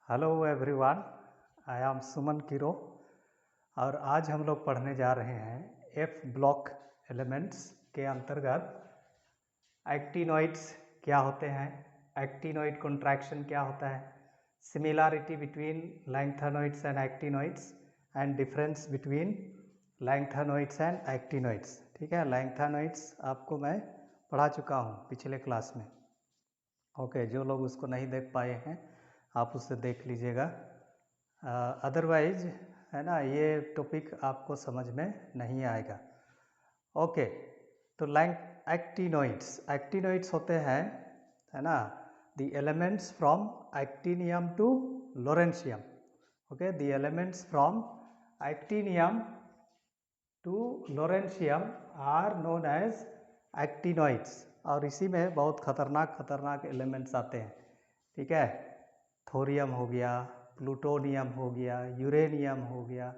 Hello everyone, I am Suman Kiro और आज हम लोग पढ़ने जा रहे हैं एफ ब्लॉक एलिमेंट्स के अंतर्गत एक्टिनोइड्स क्या होते हैं, एक्टिनोइड कॉन्ट्रैक्शन क्या होता है, similarity between lanthanoids and actinoids and difference between lanthanoids and actinoids. ठीक है, लैंथेनोइड्स आपको मैं पढ़ा चुका हूँ पिछले क्लास में। ओके, जो लोग उसको नहीं देख पाए हैं आप उससे देख लीजिएगा। अदरवाइज है ना, ये टॉपिक आपको समझ में नहीं आएगा। ओके, तो एक्टिनोइड्स होते हैं, है ना, the elements from actinium to lawrencium. Okay, the elements from actinium to lawrencium are known as actinoids. और इसी में बहुत खतरनाक एलिमेंट्स आते हैं। ठीक है, थोरियम हो गया, प्लूटोनियम हो गया, यूरेनियम हो गया।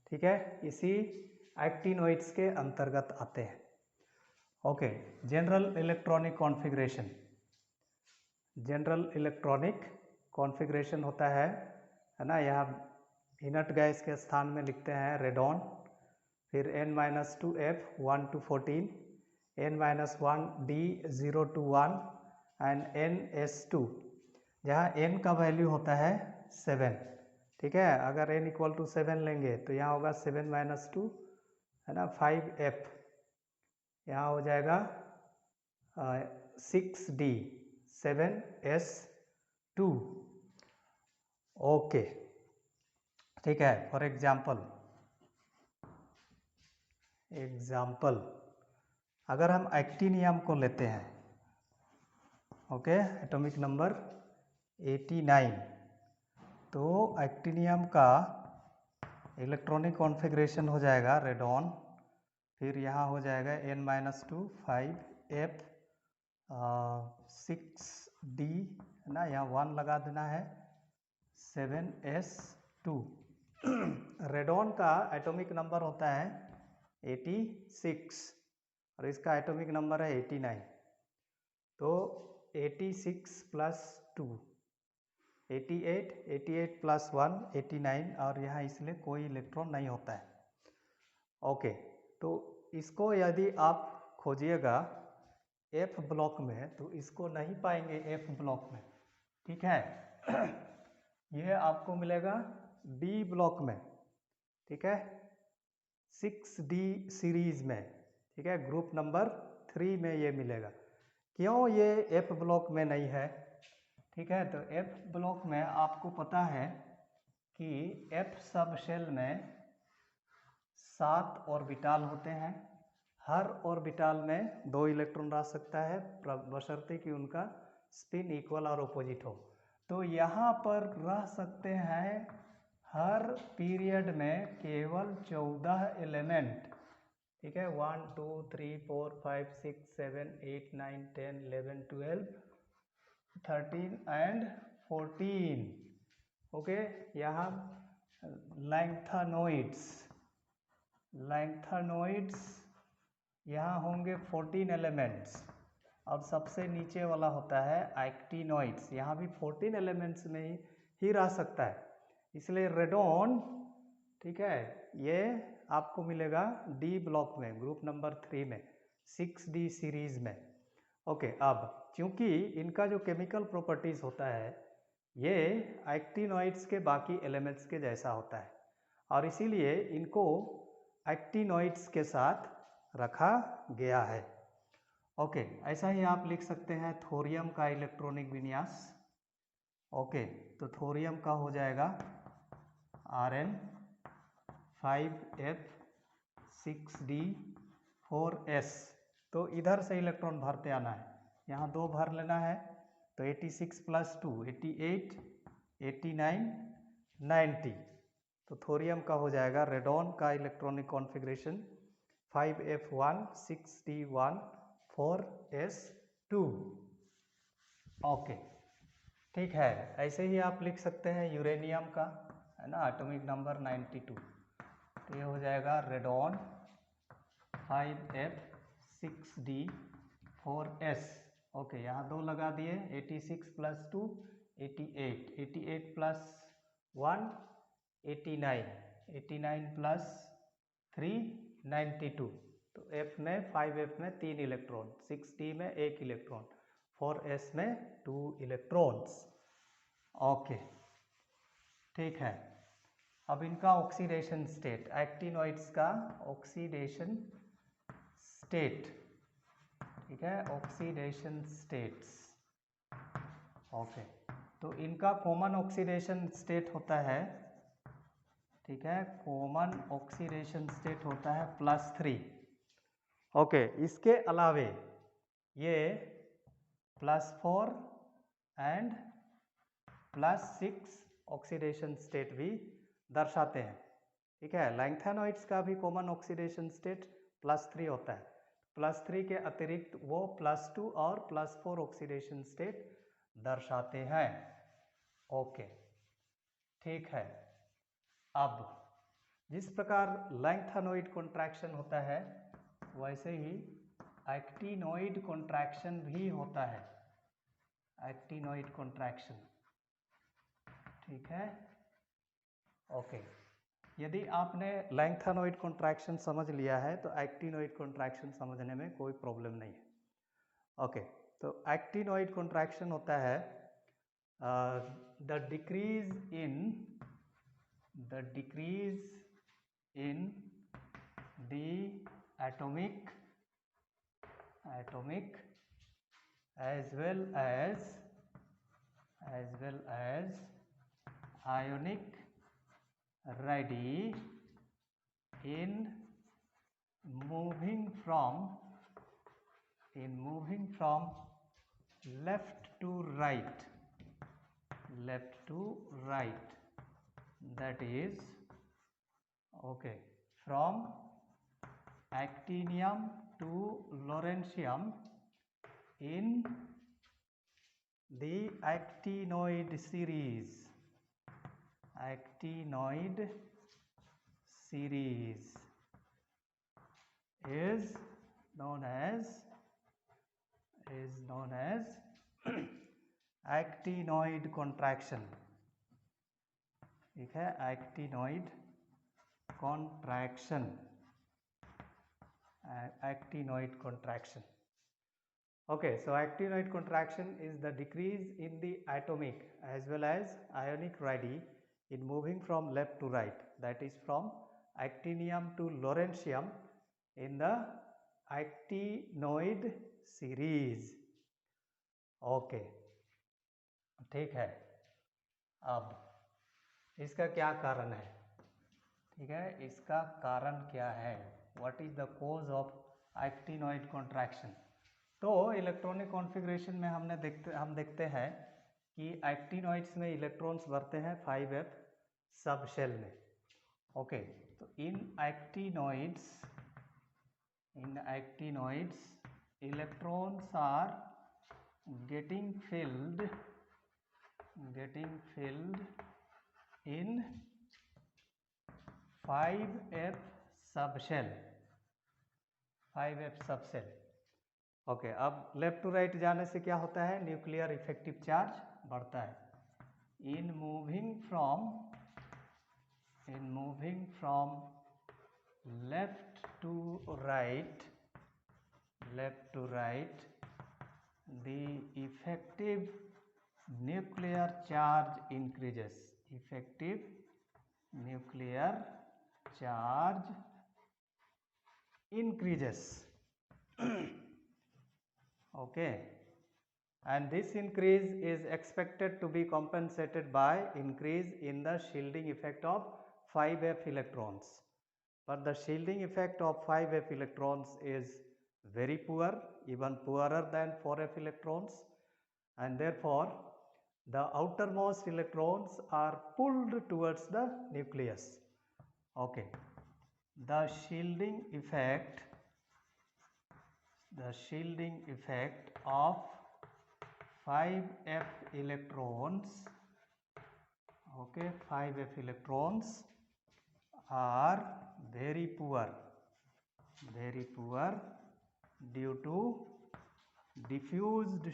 ठीक है, इसी एक्टिनोइड्स के अंतर्गत आते हैं। ओके, जनरल इलेक्ट्रॉनिक कॉन्फ़िगरेशन होता है ना। यहाँ इनर्ट गैस के स्थान में लिखते हैं रेडॉन, फिर N-2F 1 to 14, N-1D 0 to 1 and NS2, जहाँ n का वैल्यू होता है 7। ठीक है, अगर n इक्वल टू 7 लेंगे तो यहाँ होगा 7-2, है ना, 5F, यहाँ हो जाएगा 6D 7S2। ओके, ठीक है। फॉर एग्जाम्पल अगर हम एक्टिनियम को लेते हैं, ओके, एटॉमिक नंबर 89, तो एक्टिनियम का इलेक्ट्रॉनिक कॉन्फ़िगरेशन हो जाएगा रेडॉन, फिर यहाँ हो जाएगा N-2 5F 6D, है ना, यहाँ 1 लगा देना है, 7S2। रेडॉन का एटॉमिक नंबर होता है 86 और इसका एटॉमिक नंबर है 89। तो 86 प्लस 2 88, 88 प्लस 1 89, और यहाँ इसलिए कोई इलेक्ट्रॉन नहीं होता है। ओके, तो इसको यदि आप खोजिएगा एफ ब्लॉक में तो इसको नहीं पाएंगे एफ ब्लॉक में। ठीक है, यह आपको मिलेगा डी ब्लॉक में। ठीक है, 6D सीरीज में। ठीक है, ग्रुप नंबर 3 में ये मिलेगा। क्यों ये एफ ब्लॉक में नहीं है? ठीक है, तो एफ ब्लॉक में आपको पता है कि एफ सब शेल में 7 ऑर्बिटाल होते हैं। हर ऑर्बिटाल में 2 इलेक्ट्रॉन रह सकता है, बशर्ते कि उनका स्पिन इक्वल और अपोजिट हो। तो यहाँ पर रह सकते हैं हर पीरियड में केवल 14 एलिमेंट। ठीक है, 1 2 3 4 5 6 7 8 9 10 11 12 13 एंड 14। ओके, यहाँ लैंथेनोइड्स यहाँ होंगे 14 एलिमेंट्स, और सबसे नीचे वाला होता है एक्टिनोइड्स, यहाँ भी 14 एलिमेंट्स में ही रह सकता है, इसलिए रेडॉन, ठीक है, ये आपको मिलेगा डी ब्लॉक में, ग्रुप नंबर 3 में, 6D सीरीज में। ओके, अब चूंकि इनका जो केमिकल प्रॉपर्टीज होता है ये एक्टिनोइड्स के बाकी एलिमेंट्स के जैसा होता है, और इसीलिए इनको एक्टिनोइड्स के साथ रखा गया है। ओके, ऐसा ही आप लिख सकते हैं थोरियम का इलेक्ट्रॉनिक विन्यास। ओके, तो थोरियम का हो जाएगा Rn 5F 6D 4S। तो इधर से इलेक्ट्रॉन भरते आना है, यहाँ 2 भर लेना है, तो 86 प्लस 2 88 89 90। तो थोरियम का हो जाएगा रेडॉन का electronic configuration 5F1 6D1 4S2। Okay, ठीक है। ऐसे ही आप लिख सकते हैं यूरेनियम का, है ना, एटॉमिक नंबर 92, तो ये हो जाएगा radon 5F 6D 4S। Okay, यहाँ 2 लगा दिए, 86 प्लस 2 88, 88 प्लस 1 89, 89 प्लस 3 92। तो F में 5F में 3 इलेक्ट्रॉन, 6D में 1 इलेक्ट्रॉन, 4S में 2 इलेक्ट्रॉन्स। ओके, ठीक है। अब इनका ऑक्सीडेशन स्टेट, एक्टिनोइड्स का ऑक्सीडेशन स्टेट, ठीक है, ऑक्सीडेशन स्टेट्स। ओके, तो इनका कॉमन ऑक्सीडेशन स्टेट होता है, ठीक है, कॉमन ऑक्सीडेशन स्टेट होता है +3। ओके, इसके अलावे ये +4 एंड +6 ऑक्सीडेशन स्टेट भी दर्शाते हैं, ठीक है। लैंथेनोइड्स का भी कॉमन ऑक्सीडेशन स्टेट +3 होता है। +3 के अतिरिक्त वो +2 और +4 ऑक्सीडेशन स्टेट दर्शाते हैं। ओके, ठीक है। अब जिस प्रकार लैंथेनोइड कॉन्ट्रैक्शन होता है वैसे ही एक्टिनोइड कॉन्ट्रैक्शन भी होता है, एक्टिनोइड कॉन्ट्रैक्शन, ठीक है। ओके, यदि आपने लैंथेनोइड कॉन्ट्रैक्शन समझ लिया है तो एक्टिनोइड कॉन्ट्रैक्शन समझने में कोई प्रॉब्लम नहीं है। ओके, तो एक्टिनोइड कॉन्ट्रैक्शन होता है the decrease in the atomic as well as ionic radii in moving from left to right, that is, okay, from actinium to lawrencium in the actinoid series is known as actinoid contraction, ठीक है, actinoid contraction. Okay, so actinoid contraction is the decrease in the atomic as well as ionic radii in moving from left to right, that is from actinium to lawrencium in the actinoid series. Okay, ठीक है। अब इसका क्या कारण है, ठीक है, इसका कारण क्या है, what is the cause of actinoid contraction. तो इलेक्ट्रॉनिक कॉन्फ़िगरेशन में हम देखते हैं कि एक्टिनोइड्स में इलेक्ट्रॉन्स भरते हैं 5F सब शेल में। ओके, तो in actinoids electrons are getting filled in 5F subshell, okay. अब लेफ्ट टू राइट जाने से क्या होता है, न्यूक्लियर इफेक्टिव चार्ज बढ़ता है। In moving from left to right the effective nuclear charge increases, okay, and this increase is expected to be compensated by increase in the shielding effect of 5F electrons, but the shielding effect of 5F electrons is very poor, even poorer than 4F electrons, and therefore the outermost electrons are pulled towards the nucleus. Okay, the shielding effect of 5F electrons, okay, 5F electrons are very poor due to diffused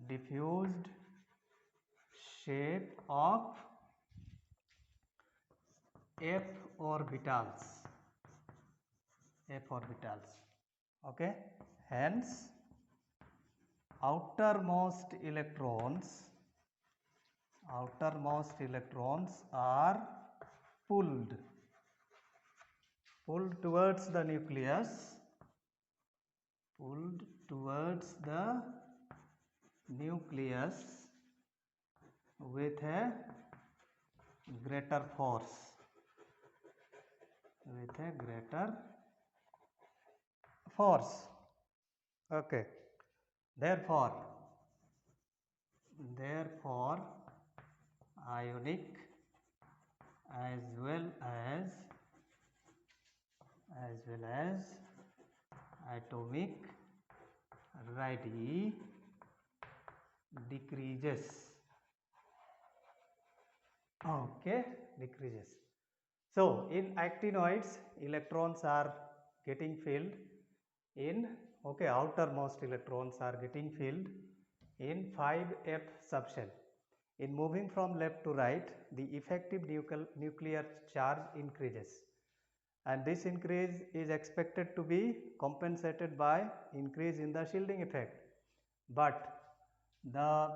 diffused shape of f orbitals, okay. Hence outermost electrons are pulled towards the nucleus, with a greater force, okay. Therefore ionic as well as atomic radii decreases, okay, decreases. So in actinoids electrons are getting filled in, okay, outermost electrons are getting filled in 5f subshell. In moving from left to right, the effective nuclear charge increases, and this increase is expected to be compensated by increase in the shielding effect. But the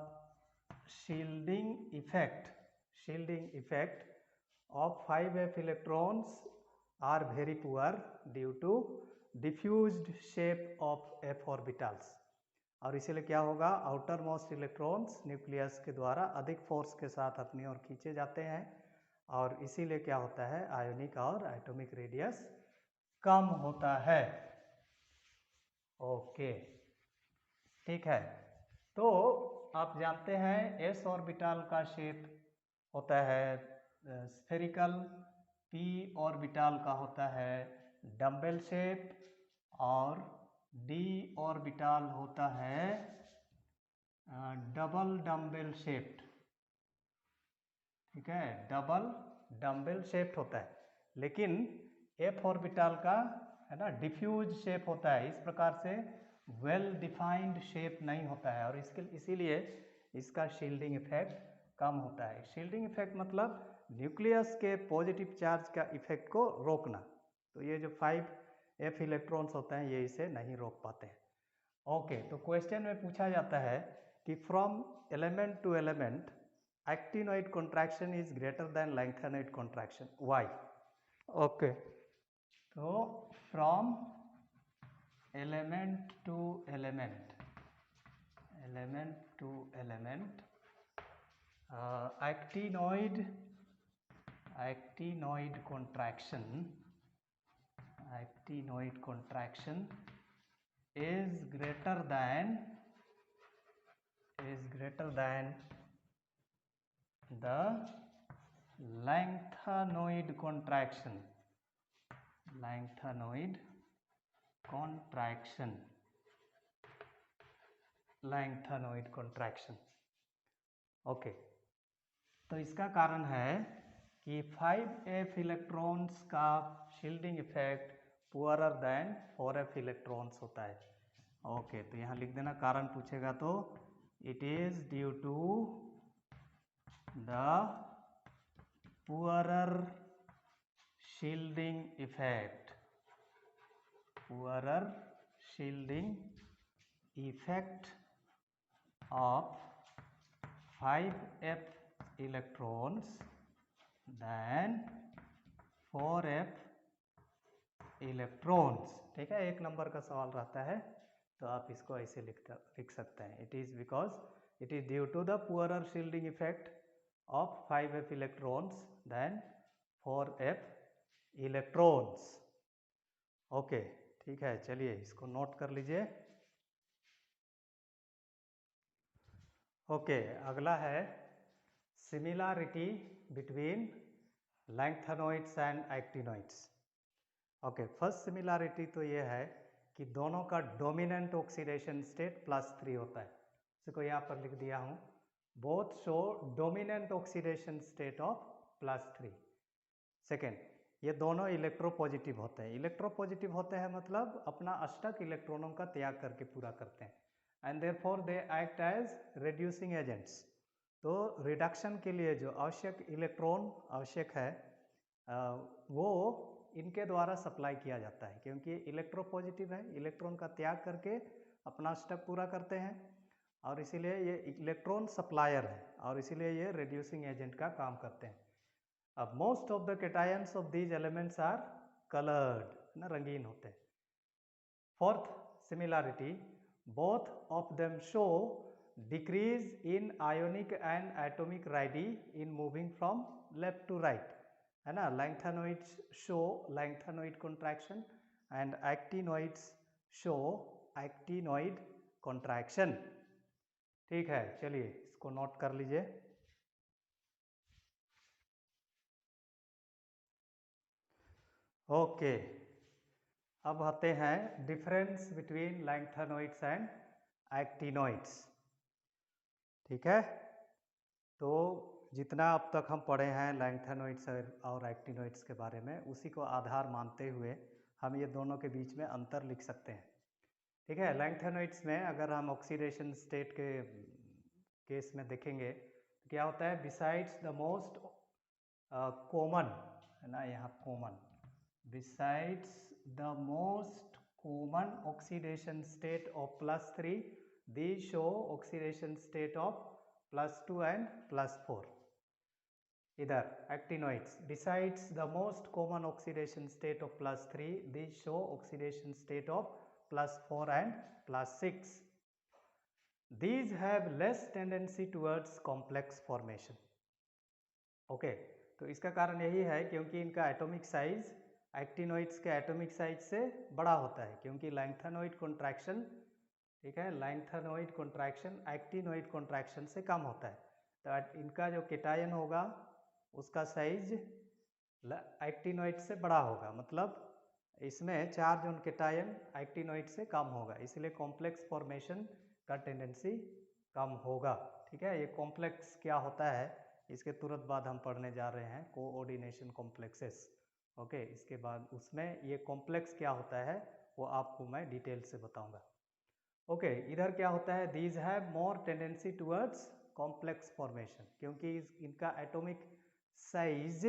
shielding effect of 5f electrons are very poor due to diffused shape of f orbitals. और इसीलिए क्या होगा, outer most electrons nucleus के द्वारा अधिक force के साथ अपनी ओर खींचे जाते हैं, और इसीलिए क्या होता है, आयोनिक और एटॉमिक रेडियस कम होता है, ओके, ठीक है। तो आप जानते हैं एस ऑर्बिटल का शेप होता है स्फेरिकल, पी ऑर्बिटल का होता है डम्बल शेप, और डी ऑर्बिटल होता है डबल डम्बल शेप्ड, ठीक है, डबल डम्बल शेप्ड होता है। लेकिन एफ ऑर्बिटल का है ना डिफ्यूज शेप होता है, इस प्रकार से वेल डिफाइंड शेप नहीं होता है, और इसीलिए इसका शील्डिंग इफेक्ट कम होता है। शील्डिंग इफेक्ट मतलब न्यूक्लियस के पॉजिटिव चार्ज का इफेक्ट को रोकना। तो ये जो 5f इलेक्ट्रॉन्स होते हैं ये इसे नहीं रोक पाते हैं, ओके। तो क्वेश्चन में पूछा जाता है कि from element to element actinoid contraction is greater than lengthenoid contraction, why? Okay, so from element to element actinoid contraction is greater than the lengthenoid contraction, okay. तो इसका कारण है कि 5f इलेक्ट्रॉन्स का shielding effect poorer than 4f electrons होता है, okay. तो यहाँ लिख देना, कारण पूछेगा तो it is due to the poorer shielding effect of 5f electrons than 4f electrons, ठीक है। एक नंबर का सवाल रहता है तो आप इसको ऐसे लिख सकते हैं, it is because it is due to the poorer shielding effect of 5f electrons than 4f electrons, okay, ठीक है। चलिए इसको नोट कर लीजिए, ओके। अगला है similarity between lanthanoids and actinoids, okay. First similarity तो ये है कि दोनों का डोमिनेंट ऑक्सीडेशन स्टेट +3 होता है, इसको यहाँ पर लिख दिया हूँ, both show dominant oxidation state of +3। Second, ये दोनों इलेक्ट्रोपॉजिटिव होते हैं। इलेक्ट्रोपॉजिटिव होते हैं मतलब अपना अष्टक इलेक्ट्रॉनों का त्याग करके पूरा करते हैं, and therefore they act as reducing agents. तो रिडक्शन के लिए जो आवश्यक इलेक्ट्रॉन आवश्यक है वो इनके द्वारा सप्लाई किया जाता है, क्योंकि इलेक्ट्रोपॉजिटिव है, इलेक्ट्रॉन का त्याग करके अपना स्टेप पूरा करते हैं, और इसीलिए ये इलेक्ट्रॉन सप्लायर है, और इसीलिए ये रिड्यूसिंग एजेंट का काम करते हैं। अब most of the cations of these elements are coloured, ना रंगीन होते हैं। Fourth similarity, both of them show decrease in ionic and atomic radii in moving from left to right, है ना। Lanthanoids show lanthanoid contraction and actinoids show actinoid contraction. ठीक है, चलिए इसको नोट कर लीजिए। ओके, अब आते हैं difference between lanthanoids and actinoids. ठीक है, तो जितना अब तक हम पढ़े हैं लैंथेनोइड्स और एक्टिनोइड्स के बारे में, उसी को आधार मानते हुए हम ये दोनों के बीच में अंतर लिख सकते हैं। ठीक है, लैंथेनोइड्स में अगर हम ऑक्सीडेशन स्टेट के केस में देखेंगे तो क्या होता है, बिसाइड्स द मोस्ट कॉमन, है ना, यहाँ common, besides the most common oxidation state of +3, these show oxidation state of +2 and +4. इधर actinoids, besides the most common oxidation state of +3, these show oxidation state of +4 and +6. These have less tendency towards complex formation. Okay, तो इसका कारण यही है क्योंकि इनका atomic size actinoids के atomic size से बड़ा होता है, क्योंकि लैंथेनोइड कॉन्ट्रैक्शन, ठीक है, लैंथेनोइड कॉन्ट्रैक्शन एक्टिनोइड कॉन्ट्रैक्शन से कम होता है। तो इनका जो केटायन होगा उसका साइज एक्टिनोइड से बड़ा होगा, मतलब इसमें चार्ज ऑन केटायन एक्टिनोइड से कम होगा, इसलिए कॉम्प्लेक्स फॉर्मेशन का टेंडेंसी कम होगा। ठीक है, ये कॉम्प्लेक्स क्या होता है इसके तुरंत बाद हम पढ़ने जा रहे हैं, कोऑर्डिनेशन कॉम्प्लेक्सेस। ओके, इसके बाद उसमें ये कॉम्प्लेक्स क्या होता है वो आपको मैं डिटेल से बताऊंगा। ओके, इधर क्या होता है, these have more tendency towards complex formation, क्योंकि इनका एटॉमिक साइज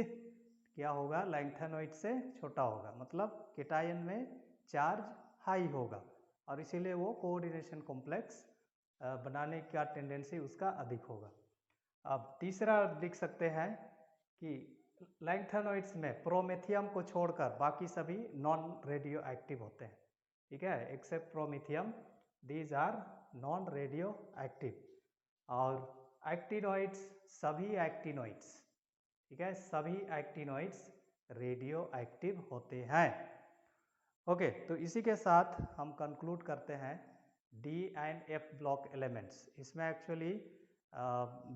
क्या होगा, लैंथेनोइड से छोटा होगा, मतलब केटायन में चार्ज हाई होगा, और इसीलिए वो कोऑर्डिनेशन कॉम्प्लेक्स बनाने का टेंडेंसी उसका अधिक होगा। अब तीसरा लिख सकते हैं कि लैंथेनोइड्स में प्रोमेथियम को छोड़कर बाकी सभी नॉन रेडियो एक्टिव होते हैं। ठीक है, except promethium, these are non radio active. और एक्टिनोइड्स, सभी एक्टिनोइड्स, ठीक है, सभी एक्टिनोइड्स रेडियो एक्टिव होते हैं। ओके, तो इसी के साथ हम कंक्लूड करते हैं D and F block elements. इसमें एक्चुअली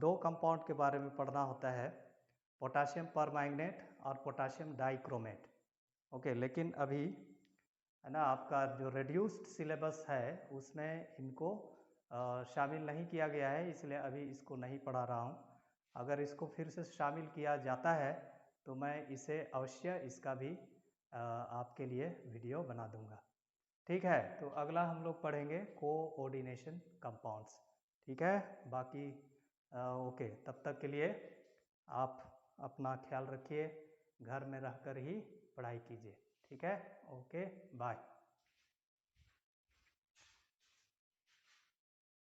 दो कंपाउंड के बारे में पढ़ना होता है, पोटाशियम परमैंगनेट और पोटाशियम डाइक्रोमेट। ओके, लेकिन अभी, है ना, आपका जो रिड्यूस्ड सिलेबस है उसमें इनको शामिल नहीं किया गया है, इसलिए अभी इसको नहीं पढ़ा रहा हूँ। अगर इसको फिर से शामिल किया जाता है तो मैं इसे अवश्य इसका भी आपके लिए वीडियो बना दूंगा। ठीक है, तो अगला हम लोग पढ़ेंगे कोऑर्डिनेशन कंपाउंड्स। ठीक है, बाकी ओके, तब तक के लिए आप अपना ख्याल रखिए, घर में रहकर ही पढ़ाई कीजिए। ठीक है, ओके, बाय।